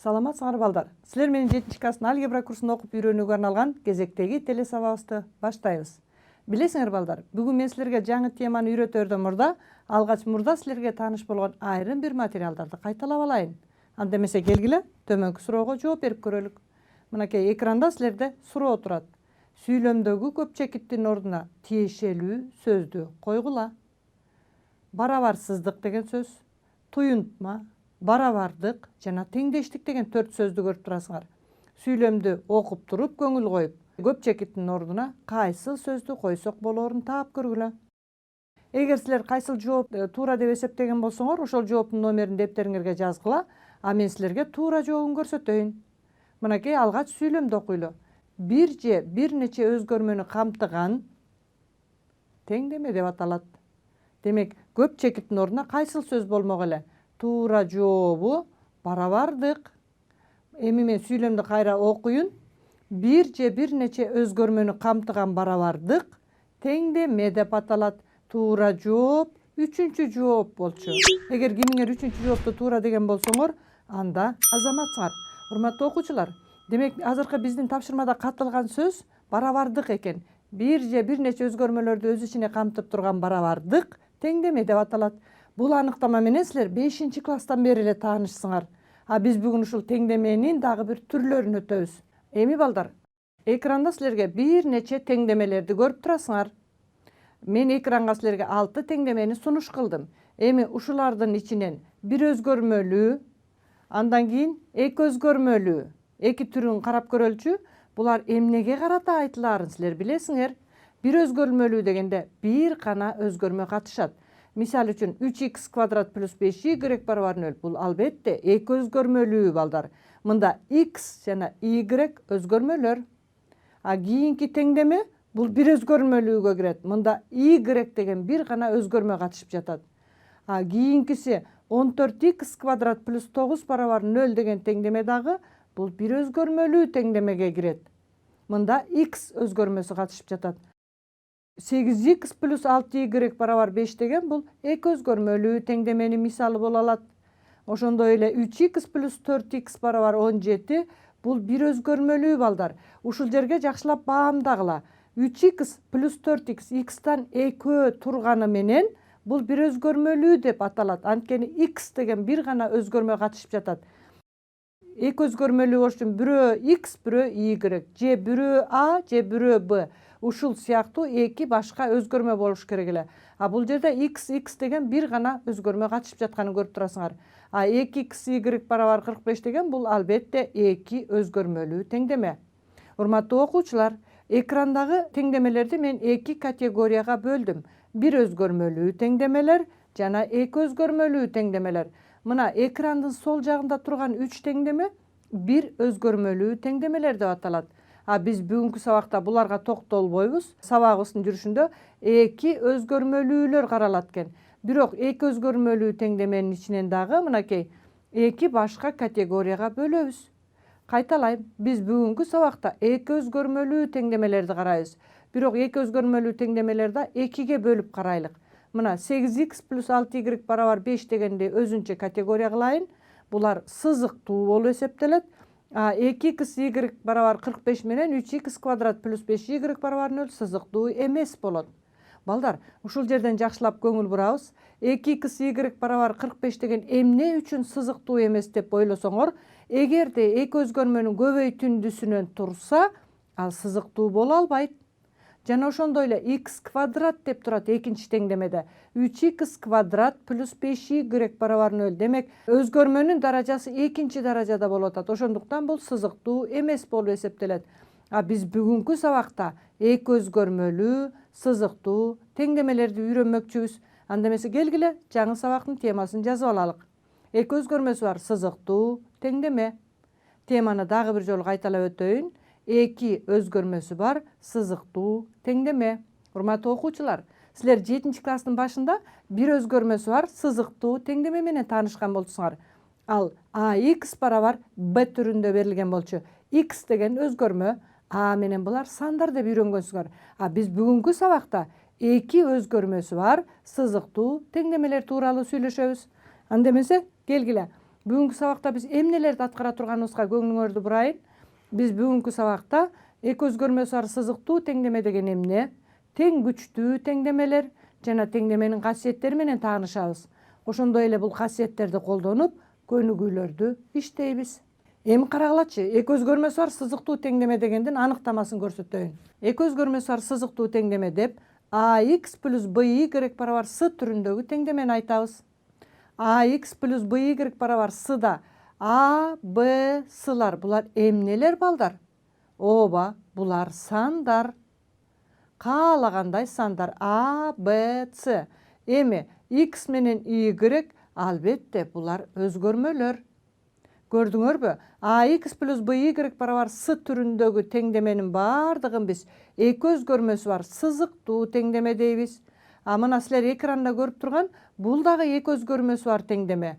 Саламатсыңар балдар. Силер менин 7-класстын алгебра курсун окуп үйрөнүүгө арналган кезектеги телесабагыбызды баштайбыз. Билесиңер балдар, бүгүн мен силерге жаңы теманы үйрөтөрдөн мурда алгач мурда силерге тааныш болгон айрым бир материалдарды кайталап алайын. Анда эмесе келгиле төмөнкү суроого жооп берип көрөлүк. Мынакей экранда силерде суроо турат. Сүйлөмдөгү көпчекиттин ордуна тиешелүү сөздү койгула. Барабарсыздык деген сөз, туюнтма, барабардык жана теңдештик деген 4 сөздү көрүп турасыңар. Сүйлөмдү окуп туруп көңүл коюп, көпчекиттин ордуна кайсыл сөздү койсок болоорун таап көргүлө. Эгер силер кайсыл жооп туура деп эсептеген болсоңор, ошол жооптун номерин дептериңерге жазгыла, а мен силерге туура жообун көрсөтөйүн. Мынакей алгач сүйлөмдү окуйлу. Бир же бир нече өзгөрмөнү камтыган теңдеме деп аталат. Демек, көпчекиттин ордуна кайсыл сөз болмок эле? Туура жообу барабардык. Эми мен сүйлөмдү кайра окуйун. Бир же бир нече өзгөрмөнү камтыган барабардык теңдеме деп аталат. Туура жооп 3-чү жооп болчу. Эгер кимиңер 3-чү жоопту туура деген болсоңор, анда азаматсыңар. Урматтуу окуучулар, демек азыркы биздин тапшырмада катталган сөз барабардык экен. Бир же бир нече өзгөрмөлөрдү өз ичине камтып турган барабардык теңдеме деп аталат. Бул аныктама менен силер 5-класстан бери эле таанышсыңар. А биз бүгүн ушул теңдеменин дагы бир түрлөрүн өтөбүз. Эми балдар, экранда силерге бир нече теңдемелерди көрүп турасыңар. Мен экранга силерге 6 теңдемени сунуш кылдым. Эми ушулардын ичинен бир өзгөрмөлүү, андан кийин эки өзгөрмөлүү, эки түрүн карап көрөлчү. Булар эмнеге карата айтылаарын силер билесиңер. Бир өзгөрмөлүү дегенде бир гана өзгөрмө катышат. Мисал үчүн 3x квадрат плюс 5y барабар 0. Бул албетте эки өзгөрмөлүү балдар. Мында x жана y өзгөрмөлөр. А кийинки теңдеме бул бир өзгөрмөлүүгө кирет. Мында y деген бир гана өзгөрмө катышып жатат. А кийинкиси 14x квадрат плюс 9 барабар 0 деген теңдеме дагы бул бир өзгөрмөлүү теңдемеге кирет. Мында x өзгөрмөсү катышып жатат. 8x плюс 6y барабар 5 деген бул эки өзгөрмөлүү теңдеменин мисалы боло алат. Ошондой эле 3x плюс 4x барабар 17 бул бир өзгөрмөлүү балдар. Ушул жерге жакшылап баамдагыла. 3x плюс 4x x'тан экөө турганы менен бул бир өзгөрмөлүү деп аталат. Анткени x деген бир гана өзгөрмө катышып жатат. Эки өзгөрмөлүү болуш үчүн бирөө x, бирөө y, же бирөө a, же бирөө b. Ушул сыяктуу эки башка өзгөрмө болуш керек эле. А бул жерде x деген бир гана өзгөрмө катышып жатканын көрүп турасыңар. А 2x y барабар 45 деген бул албетте эки өзгөрмөлүү теңдеме. Урматтуу окуучулар, экрандагы теңдемелерди мен эки категорияга бөлдүм. Бир өзгөрмөлүү теңдемелер жана эки өзгөрмөлүү теңдемелер. Мына экрандын сол жагында турган 3 теңдеме бир өзгөрмөлүү теңдемелер деп аталат. А биз бүгүнкү сабакта буларга токтолбойбуз. Сабагыбыздын жүрүшүндө эки өзгөрмөлүүлөр каралат экен. Бирок эки өзгөрмөлүү теңдеменин ичинен дагы мынакей эки башка категорияга бөлөбүз. Кайталайм, биз бүгүнкү сабакта эки өзгөрмөлүү теңдемелерди карайбыз. Бирок эки өзгөрмөлүү теңдемелерди экиге бөлүп карайлык. Мына 8x плюс 6y барабар 5 дегенди өзүнчө категория кылайын. Булар сызыктуу болуп эсептелет. 2x y барабар 45 менен 3x квадрат плюс 5y барабар 0 сызыктуу эмес болот. Балдар, ушул жерден жакшылап көңүл бурабыз. 2x y барабар 45 деген эмне үчүн сызыктуу эмес деп ойлосоңор, эгерде эки өзгөрмөнүн көбөйтүндүсүнөн турса, ал сызыктуу боло албайт. Жана ошондой эле x квадрат деп турат экинчи теңдемеде. 3x квадрат плюс 5y барабар 0. Демек, өзгөрмөнүн даражасы экинчи даражада болуп атат. Ошондуктан бул сызыктуу эмес болуп эсептелет. А биз бүгүнкү сабакта эки өзгөрмөлүү, сызыктуу теңдемелерди үйрөнмөкчүбүз. Анда эмесе келгиле жаңы сабактын темасын жазып алалык. Эки өзгөрмөсү бар сызыктуу теңдеме. Теманы дагы бир жолу кайталап өтөйүн. Эки өзгөрмөсү бар сызыктуу теңдеме. Урматтуу окуучулар, силер 7-класстын башында бир өзгөрмөсү бар сызыктуу теңдеме менен таанышкан болчусуңар. Ал ax барабар b түрүндө берилген болчу. X деген өзгөрмө, a менен булар сандар деп үйрөнгөнсүңөр. А биз бүгүнкү сабакта эки өзгөрмөсү бар сызыктуу теңдемелер тууралуу сүйлөшөбүз. Анда эмесе келгиле. Бүгүнкү сабакта биз эмнелерди аткара турганыбызга көңүлүңөрдү бурайын. Биз бүгүнкү сабакта эки өзгөрмөсү бар сызыктуу теңдеме деген эмне, тең күчтүү теңдемелер жана теңдеменин касиеттери менен таанышабыз. Ошондой эле бул касиеттерди колдонуп көнүгүүлөрдү иштейбиз. Эми карагылачы, эки өзгөрмөсү бар сызыктуу теңдеме дегендин аныктамасын көрсөтөйүн. Эки өзгөрмөсү бар сызыктуу теңдеме деп ax плюс by барабар с түрүндөгү теңдемени айтабыз. ax плюс by барабар сда a, b, сылар булар эмнелер балдар? Ооба, булар сандар. Каалагандай сандар a, b, c. Эми x менен y албетте булар өзгөрмөлөр. Көрдүңөрбү? ax плюс by барабар с түрүндөгү теңдеменин бардыгын биз эки өзгөрмөсү бар сызыктуу теңдеме дейбиз. Мына силер экранда көрүп турган бул дагы эки өзгөрмөсү бар теңдеме.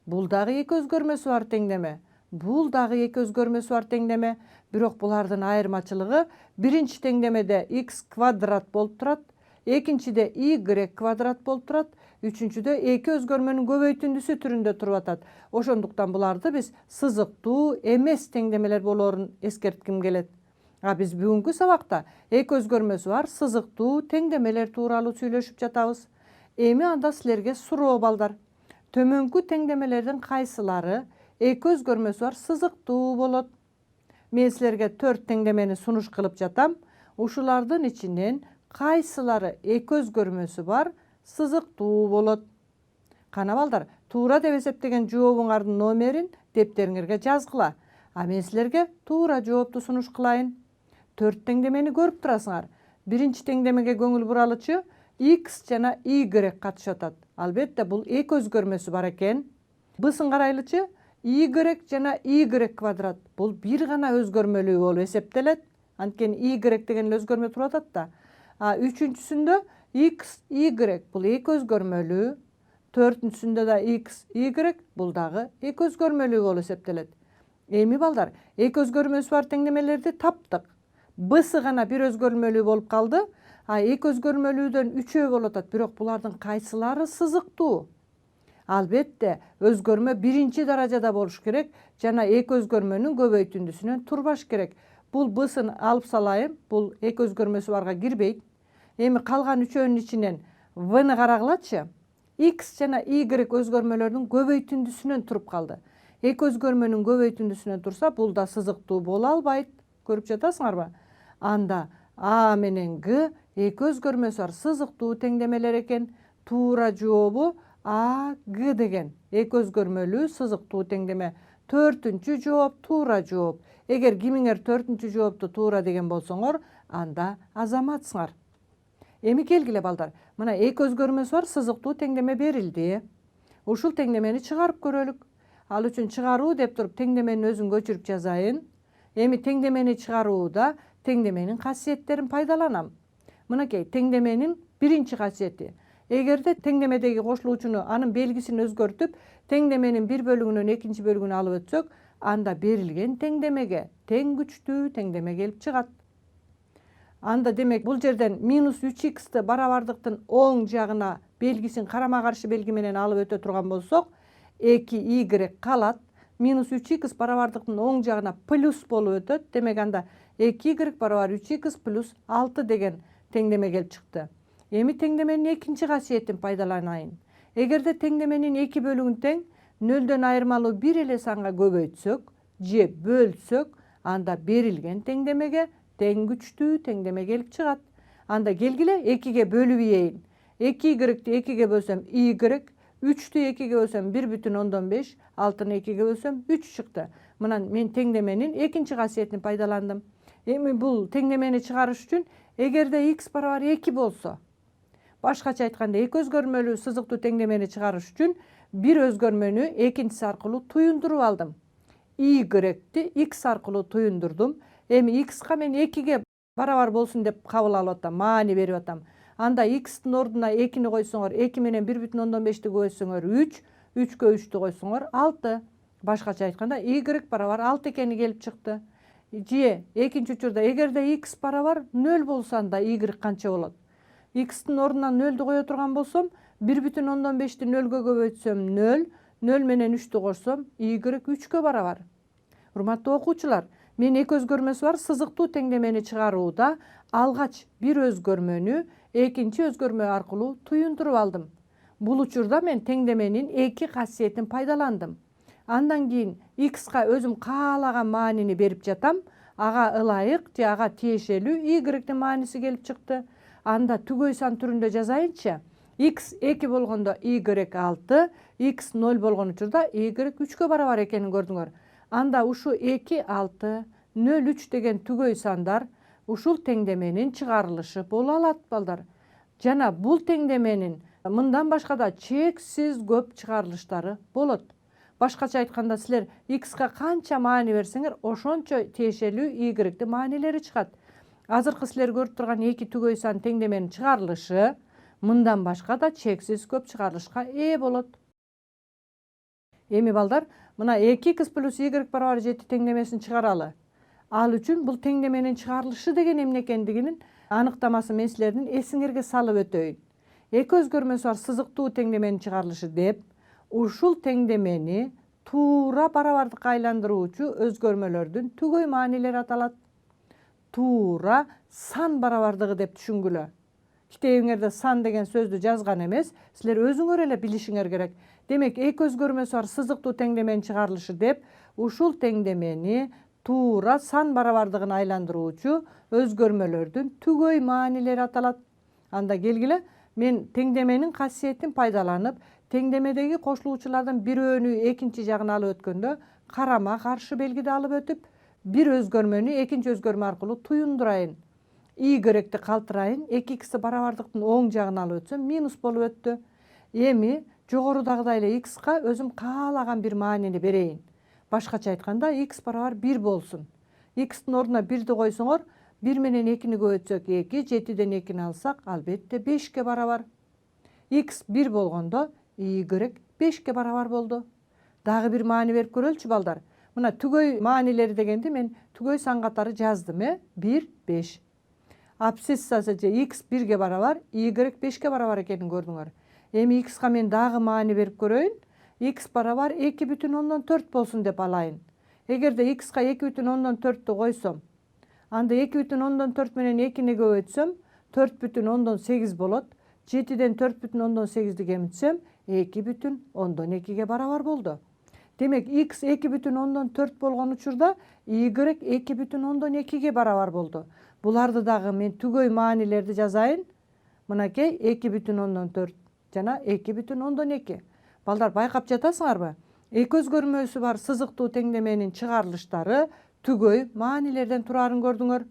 Бул дагы эки өзгөрмөсү бар теңдеме. Бул дагы эки өзгөрмөсү бар теңдеме. Бирок булардын айырмачылыгы биринчи теңдемеде x квадрат болуп турат, экинчиде y квадрат болуп турат, үчүнчүдө эки өзгөрмөнүн көбөйтүндүсү түрүндө туруп атат. Ошондуктан буларды биз сызыктуу эмес теңдемелер болоорун эскертким келет. Биз бүгүнкү сабакта эки өзгөрмөсү бар сызыктуу теңдемелер тууралуу сүйлөшүп жатабыз. Эми анда силерге суроо балдар. Төмөнкү теңдемелердин кайсылары эки өзгөрмөсү бар сызыктуу болот? Мен силерге 4 теңдемени сунуш кылып жатам. Ушулардын ичинен кайсылары эки өзгөрмөсү бар сызыктуу болот? Кана балдар, туура деп эсептеген жообуңардын номерин дептериңерге жазгыла. Мен силерге туура жоопту сунуш кылайын. 4 теңдемени көрүп турасыңар. Биринчи теңдемеге көңүл буралычы x жана y катышып атат. Албетте бул эки өзгөрмөсү бар экен. Бысын карайлычы y жана y квадрат. Бул бир гана өзгөрмөлүү болуп эсептелет. Анткени y деген өзгөрмө туруп атат да. Үчүнчүсүндө x, y бул эки өзгөрмөлүү. Төртүнчүсүндө да x, y бул дагы эки өзгөрмөлүү болуп эсептелет. Эми балдар, эки өзгөрмөсү бар теңдемелерди таптык. Бсы гана бир өзгөрмөлүү болуп калды. Эки өзгөрмөлүүдөн үчөө болуп атат, бирок булардын кайсылары сызыктуу? Албетте, өзгөрмө биринчи даражада болуш керек жана эки өзгөрмөнүн көбөйтүндүсүнөн турбаш керек. Бул бсын алып салайын, бул эки өзгөрмөсү барга кирбейт. Эми калган үчөөнүн ичинен v-ны карагылачы. X жана y өзгөрмөлөрдүн көбөйтүндүсүнөн туруп калды. Эки өзгөрмөнүн көбөйтүндүсүнөн турса, бул да сызыктуу боло албайт. Көрүп жатасыңарбы? Анда a менен g эки өзгөрмөсү бар сызыктуу теңдемелер экен. Туура жообу a, g деген эки өзгөрмөлүү сызыктуу теңдеме. Төртүнчү жооп туура жооп. Эгер кимиңер төртүнчү жоопту туура деген болсоңор, анда азаматсыңар. Эми келгиле балдар. Мына эки өзгөрмөсү бар сызыктуу теңдеме берилди. Ушул теңдемени чыгарып көрөлүк. Ал үчүн чыгаруу деп туруп теңдеменин өзүн көчүрүп жазайын. Эми теңдемени чыгарууда теңдеменин касиеттерин пайдаланам. Мынакей теңдеменин биринчи касиети. Эгерде теңдемедеги кошулуучуну анын белгисин өзгөртүп, теңдеменин бир бөлүгүнөн экинчи бөлүгүнө алып өтсөк, анда берилген теңдемеге тең күчтүү теңдеме келип чыгат. Анда демек бул жерден минус 3x барабардыктын оң жагына белгисин карама каршы белги менен алып өтө турган болсок, 2y калат. Минус 3x барабардыктын оң жагына плюс болуп өтөт. Демек анда 2y барабар 3x плюс 6 деген теңдеме келип чыкты. Эми теңдеменин экинчи касиетин пайдаланайын. Эгерде теңдеменин эки бөлүгүн тең, нөлдөн айырмалуу бир эле санга көбөйтсөк же бөлсөк, анда берилген теңдемеге тең күчтүү теңдеме келип чыгат. Анда келгиле 2ге бөлүп ийейин. 2y-ди 2ге бөлсөм y, 3-тү 2ге бөлсөм 1,5, 6-ны 2ге бөлсөм 3 чыкты. Мына мен теңдеменин экинчи касиетин пайдаландым. Эми бул теңдемени чыгарыш үчүн эгерде x барабар 2 болсо, башкача айтканда эки өзгөрмөлүү сызыктуу теңдемени чыгарыш үчүн бир өзгөрмөнү экинчиси аркылуу туюндуруп алдым. y-ди x аркылуу туюндурдум. Эми x-ка мен 2ге барабар болсун деп кабыл алып атам, маани берип атам. Анда x-тин ордуна 2-ни койсоңор, 2 менен 1,5-ти көбөйтсөңөр 3, 3кө 3-тү койсоңор 6. Башкача айтканда y барабар 6 экени келип чыкты. Же экинчи учурда эгерде x барабар 0 болсо, анда y канча болот? X-тин ордуна 0-ду кое турган болсом, 1,5-ти 0-гө көбөйтсөм 0, 0 менен 3'tü koşsam y 3'kө barabar. Урматтуу окуучулар, мен эки өзгөрмөсү бар сызыктуу теңдемени чыгарууда алгач бир өзгөрмөнү экинчи өзгөрмө аркылуу туюндуруп алдым. Бул учурда мен теңдеменин эки касиетин пайдаландым. Андан кийин x'ка өзүм каалаган маанини берип жатам. Ага ылайык же ага тиешелүү y мааниси келип чыкты. Анда түгөй сан түрүндө жазайынчы. X 2 болгондо y 6, x 0 болгон учурда y 3кө барабар экенин көрдүңөр. Анда ушу 2, 6, 0, 3 деген түгөй сандар ушул теңдеменин чыгарылышы боло алат балдар. Жана бул теңдеменин мындан башка да чексиз көп чыгарылыштары болот. Башкача айтканда силер x'ка канча маани берсеңер, ошончо тиешелүү y маанилери чыгат. Азыркы силер көрүп турган эки түгөй сан теңдеменин чыгарылышы мындан башка да чексиз көп чыгарылышка ээ болот. Эми балдар, мына 2x плюс y барабар 7 теңдемесин чыгаралы. Ал үчүн бул теңдеменин чыгарылышы деген эмне экендигинин аныктамасын мен силердин эсиңерге салып өтөйүн. Эки өзгөрмөсү бар сызыктуу теңдеменин чыгарылышы деп, ушул теңдемени туура барабардыкка айландыруучу өзгөрмөлөрдүн түгөй маанилери аталат. Туура сан барабардыгы деп түшүнгүлө. Китебиңерде сан деген сөздү жазган эмес, силер өзүңөр эле билишиңер керек. Демек, эки өзгөрмөсү бар сызыктуу теңдеменин чыгарылышы деп, ушул теңдемени туура сан барабардыгын айландыруучу өзгөрмөлөрдүн түгөй маанилери аталат. Анда келгиле, мен теңдеменин касиетин пайдаланып, теңдемедеги кошулуучулардын бирөөнү экинчи жагына алып өткөндө карама каршы белгиди алып өтүп, бир өзгөрмөнү экинчи өзгөрмө аркылуу туюндурайын. Y-ди калтырайын, 2x'ти барабардыктын оң жагына алып өтсөм минус болуп өттү. Эми жогорудагыдай эле x'ка өзүм каалаган бир маанини берейин. Башкача айтканда x барабар 1 болсун. X'тин ордуна 1ди койсоңор, 1 менен 2-ни көбөйтсөк 2, 7ден 2-ни алсак, албетте 5ке барабар. X 1 болгондо y 5ке барабар болду. Дагы бир маани берип көрөлчү балдар. Мына түгөй маанилери дегенди мен түгөй сан катары жаздым, 1, 5. Абсциссасы же x 1ге барабар, y 5ке барабар экенин көрдүңөр. Эми x'ка мен дагы маани берип көрөйүн. X барабар 2,4 болсун деп алайын. Эгерде x'ка 2,4'тү койсом, анда 2,4 менен 2-ни көбөйтсөм 4,8 болот. 7ден 4,8'ди кемитсем 2,2'ге барабар болду. Демек, x 2,4 болгон учурда y 2,2'ге барабар болду. Буларды дагы мен түгөй маанилерди жазайын. Мынакей 2,4 жана 2,2. Балдар, байкап жатасыңарбы? Эки өзгөрмөсү бар сызыктуу теңдеменин чыгарылыштары түгөй маанилерден турарын көрдүңөр.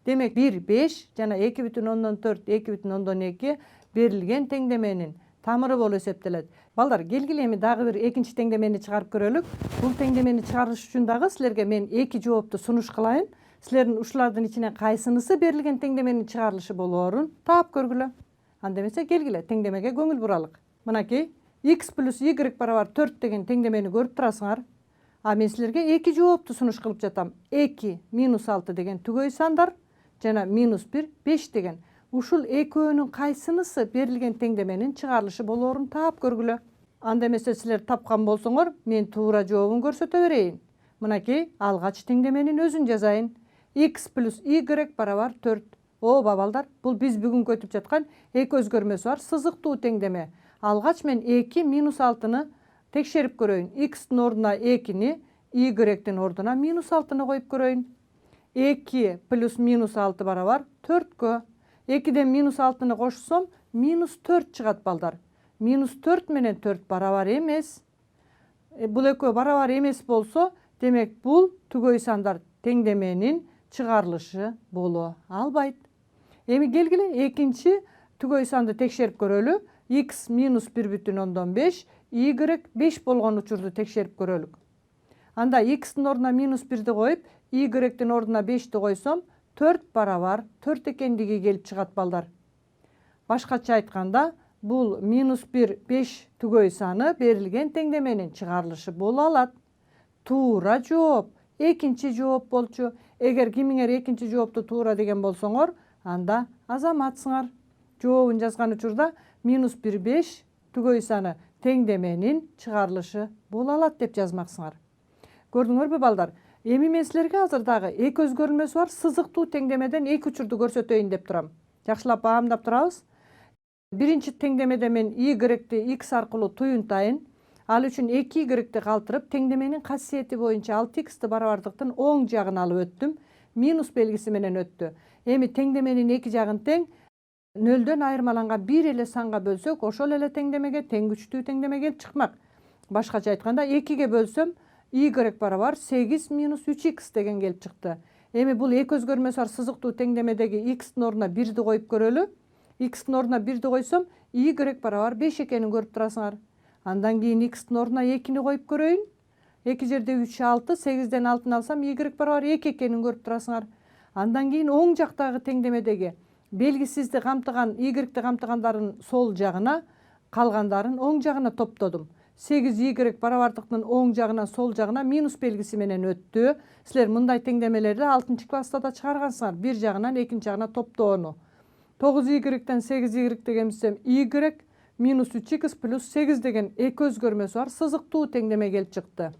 Демек, 1, 5 жана 2,4, 2,2 берилген теңдеменин тамыры болуп эсептелет. Балдар, келгиле эми дагы бир экинчи теңдемени чыгарып көрөлүк. Бул теңдемени чыгарыш үчүн дагы силерге мен эки жоопту сунуш кылайын. Силердин ушулардын ичинен кайсынысы берилген теңдеменин чыгарылышы болоорун таап көргүлө. Анда эмесе келгиле теңдемеге көңүл буралык. Мынакей x плюс y барабар 4 деген теңдемени көрүп турасыңар. А мен силерге эки жоопту сунуш кылып жатам. 2 минус 6 деген түгөй сандар жана минус 1 5 деген. Ушул экөөнүн кайсынысы берилген теңдеменин чыгарылышы болоорун таап көргүлө. Анда эмесе силер тапкан болсоңор, мен туура жообун көрсөтө берейин. Мынакей алгач теңдеменин өзүн жазайын. X плюс y барабар 4. Ооба балдар, бул биз бүгүн өтүп жаткан эки өзгөрмөсү бар сызыктуу теңдеме. Алгач мен 2 минус 6-ны текшерип көрөйүн. X'тин ордуна 2-ни, y-дин ордуна минус 6-ны коюп көрөйүн. 2 плюс минус 6 барабар 4кө. 2ден минус 6-ны кошсом, минус 4 чыгат балдар. Минус 4 менен 4 барабар эмес. Бул экөө барабар эмес болсо, демек бул түгөй сандар теңдеменин чыгарылышы боло албайт. Эми келгиле экинчи түгөй санды текшерип көрөлү. X минус 1,5, y 5 болгон учурду текшерип көрөлүк. Анда x'тин ордуна минус 1'ди коюп, y-дин ордуна 5'ти койсом, 4 барабар 4 экендиги келип чыгат балдар. Башкача айтканда, бул минус 1, 5 түгөй саны берилген теңдеменин чыгарылышы боло алат. Туура жооп, экинчи жооп болчу. Эгер кимиңер экинчи жоопту туура деген болсоңор, анда азаматсыңар. Жообун жазган учурда минус 1, 5 түгөй саны теңдеменин чыгарылышы боло алат деп жазмаксыңар. Көрдүңөрбү балдар? Эми мен силерге азыр дагы эки өзгөрмөсү бар сызыктуу теңдемеден эки учурду көрсөтөйүн деп турам. Жакшылап баамдап турабыз. Биринчи теңдемеде мен y-ти x аркылуу туюнтайын. Ал үчүн 2y-ти калтырып, теңдеменин касиети боюнча 6x барабардыктын оң жагын алып өттүм. Минус белгиси менен өттү. Эми теңдеменин эки жагын тең, нөлдөн айырмаланган бир эле санга бөлсөк, ошол эле теңдемеге тең күчтүү теңдеме келип чыкмак. Башкача айтканда, 2ге бөлсөм, y барабар 8 минус 3x деген келип чыкты. Эми бул эки өзгөрмөсү бар сызыктуу теңдемедеги x-тин ордуна 1ди коюп көрөлү. X-тин ордуна 1ди койсом, y барабар 5 экенин көрүп турасыңар. Андан кийин x-тин ордуна 2-ни коюп көрөйүн. Эки жерде 3 6, 8ден 6-ны алсам, y барабар 2 экенин көрүп турасыңар. Андан кийин оң жактагы теңдемедеги белгисизди камтыган, y-ти камтыгандарын сол жагына, калгандарын оң жагына топтодум. 8y барабардыктын оң жагынан сол жагына минус белгиси менен өттү. Силер мындай теңдемелерди 6-класста да чыгаргансыңар. Bir жагынан экинчи жагына топтоону. 9y-тен 8y дегенсем y минус 3x плюс 8 деген эки өзгөрмөсү бар сызыктуу теңдеме келип чыкты.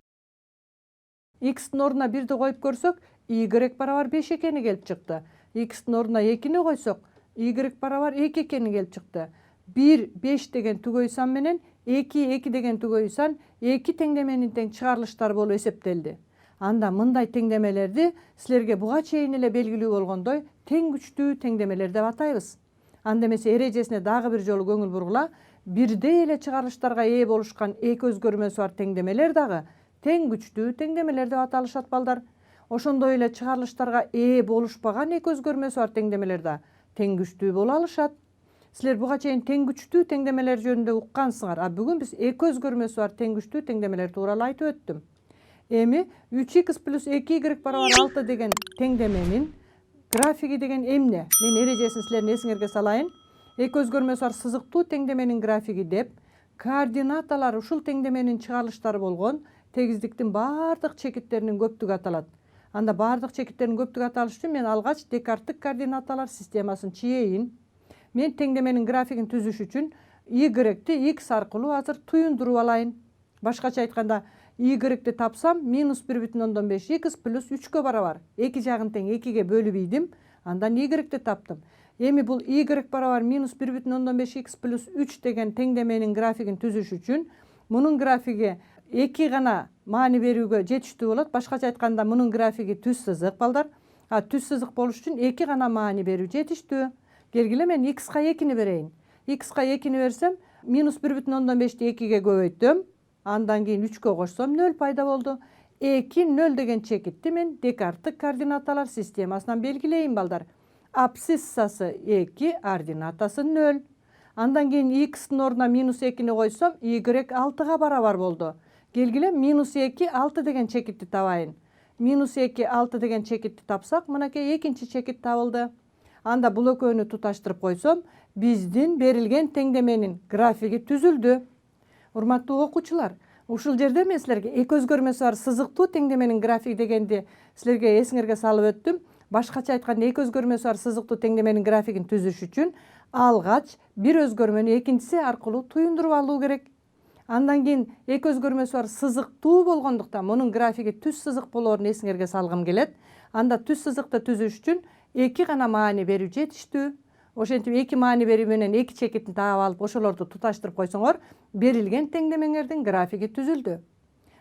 X-тин ордуна 1ди коюп көрсөк, y барабар 5 экени келип чыкты. X-тин ордуна 2-ни койсок, y барабар 2 экени келип чыкты. 1 5 деген түгөй сан менен 2 2 деген түгөй сан эки теңдеменин тең чыгарылыштары болуп эсептелди. Анда мындай теңдемелерди силерге буга чейин эле белгилүү болгондой тең күчтүү теңдемелер деп атайбыз. Анда эмесе эрежесине дагы бир жолу көңүл бургула, бирдей эле чыгарылыштарга ээ болушкан эки өзгөрмөсү бар теңдемелер дагы тең күчтүү теңдемелер деп аталышат балдар. Ошондой эле чыгарылыштарга ээ болушпаган эки өзгөрмөсү бар теңдемелер да тең күчтүү боло алышат. Силер буга чейин тең күчтүү теңдемелер жөнүндө уккансыңар, а бүгүн биз эки өзгөрмөсү бар тең күчтүү теңдемелер тууралуу айтып өттүм. Эми 3x плюс 2y барабар 6 деген теңдеменин графиги деген эмне? Мен эрежесин силердин эсиңерге салайын. Эки өзгөрмөсү бар сызыктуу теңдеменин графиги деп, координаталар ушул теңдеменин чыгарылыштары болгон тегиздиктин бардык чекиттеринин көптүгү аталат. Анда бардык чекиттердин көптүгү аталыш үчүн мен алгач Декарттык координаталар системасын чийейин. Мен теңдеменин графигин түзүш үчүн y-ти x аркылуу азыр туюндуруп алайын. Башкача айтканда, y-ти тапсам, минус 1,5x плюс 3-кө барабар. Эки жагын тең 2ге бөлүп ийдим, андан y-ти таптым. Эми бул y барабар минус 1,5x плюс 3 деген теңдеменин графигин түзүш үчүн мунун графиги эки гана маани берүүгө жетиштүү болот. Башкача айтканда, мунун графиги түз сызык балдар. Түз сызык болуш үчүн эки гана маани берүү жетиштүү. Келгиле мен x-ка 2-ни берейин. X-ка 2-ни берсем, минус 1,5-ти 2ге көбөйттүм. Андан кийин 3-кө кошсом 0 пайда болду. 2 0 деген чекитти мен Декарттык координаталар системасынан белгилейин балдар. Абсциссасы 2, ординатасы 0. Андан кийин x-тин ордуна минус 2-ни койсом, y 6-га барабар болду. Келгиле минус 2 6 деген чекитти табайын. Минус 2 6 деген чекитти тапсак, мынакей экинчи чекит табылды. Анда бул экөөнү туташтырып койсом, биздин берилген теңдеменин графиги түзүлдү. Урматтуу окуучулар, ушул жерде мен силерге эки өзгөрмөсү бар сызыктуу теңдеменин графиги дегенди силерге эсиңерге салып өттүм. Башкача айтканда, эки өзгөрмөсү бар сызыктуу теңдеменин графигин түзүш үчүн алгач бир өзгөрмөнү экинчиси аркылуу туюндуруп алуу керек. Андан кийин эки өзгөрмөсү бар сызыктуу болгондуктан мунун графиги түз сызык болоорун эсиңерге салгым келет. Анда түз сызыкты түзүш үчүн эки гана маани берүү жетиштүү. Ошентип эки маани берүү менен эки чекитин таап алып, ошолорду туташтырып койсоңор, берилген теңдемеңердин графиги түзүлдү.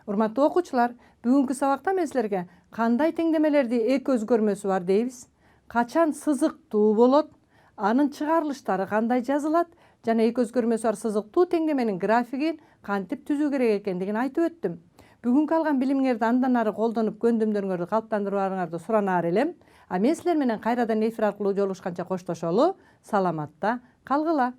Урматтуу окуучулар, бүгүнкү сабакта мен силерге кандай теңдемелерди эки өзгөрмөсү бар дейбиз, качан сызыктуу болот, анын чыгарылыштары кандай жазылат жана эки өзгөрмөсү бар сызыктуу теңдеменин графигин кантип түзүү керек экендигин айтып өттүм. Бүгүнкү алган билимиңерди андан ары колдонуп көндүмдөрүңөрдү калыптандырууңарды суранаар элем. А мен силер менен кайрадан эфир аркылуу жолугушканча коштошолу, саламатта калгыла.